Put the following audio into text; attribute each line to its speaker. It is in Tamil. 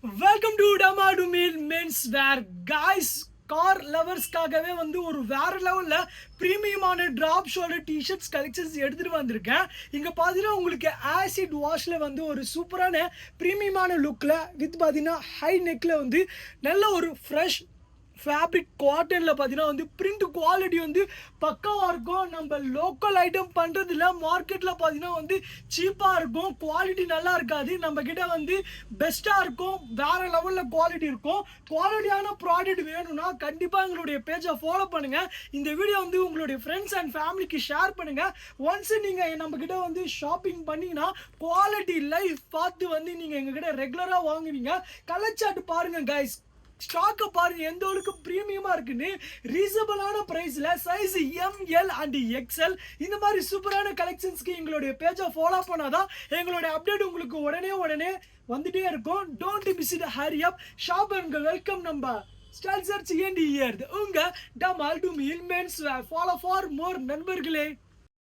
Speaker 1: வெல்கம் டு டமாடு மீல் மென்ஸ் வேர் காய்ஸ். கார் லவர்ஸ்க்காகவே ஒரு வேற லெவலில் ப்ரீமியமான ட்ராப் ஷோல்டர் டிஷர்ட்ஸ் கலெக்ஷன்ஸ் எடுத்துகிட்டு வந்திருக்கேன். இங்கே பார்த்தீங்கன்னா உங்களுக்கு ஆசிட் வாஷில் ஒரு சூப்பரான ப்ரீமியமான லுக்கில் வித் பார்த்தீங்கன்னா ஹை நெக்கில் நல்ல ஒரு ஃப்ரெஷ் ஃபேப்ரிக் காட்டனில் பார்த்தீங்கன்னா பிரிண்ட் குவாலிட்டி பக்காவாக இருக்கும். நம்ம லோக்கல் ஐட்டம் பண்ணுறதில்ல, மார்க்கெட்டில் பார்த்தீங்கன்னா சீப்பாக இருக்கும், குவாலிட்டி நல்லா இருக்காது. நம்ம கிட்ட பெஸ்ட்டாக இருக்கும், வேறு லெவலில் குவாலிட்டி இருக்கும். குவாலிட்டியான ப்ராடக்ட் வேணும்னா கண்டிப்பாக எங்களுடைய பேஜை ஃபாலோ பண்ணுங்கள். இந்த வீடியோ உங்களுடைய ஃப்ரெண்ட்ஸ் அண்ட் ஃபேமிலிக்கு ஷேர் பண்ணுங்கள். ஒன்ஸ் நீங்கள் நம்ம கிட்ட ஷாப்பிங் பண்ணிங்கன்னா குவாலிட்டி லைஃப் பார்த்து நீங்கள் எங்ககிட்ட ரெகுலராக வாங்குவீங்க. கலச்சாட்டு பாருங்கள் கைஸ், ஸ்டாக்கை பாருங்க எந்த அளவுக்கு ப்ரீமியமா இருக்குன்னு. ரீசனபிளான பிரைஸ்ல சைஸ் எம்எல் அண்ட் எக்ஸ்எல் இந்த மாதிரி சூப்பரான கலெக்ஷன்ஸ்க்கு எங்களுடைய பேஜை ஃபாலோ பண்ணாதான் எங்களுடைய அப்டேட் உங்களுக்கு உடனே வந்துட்டே இருக்கும். Don't miss it, hurry up shop and welcome. நம்ம ஸ்டைல் சர்ச் ஏண்டி இயர் உங்க டமால் டு மீல் men's wear. Follow for more நண்பர்களே.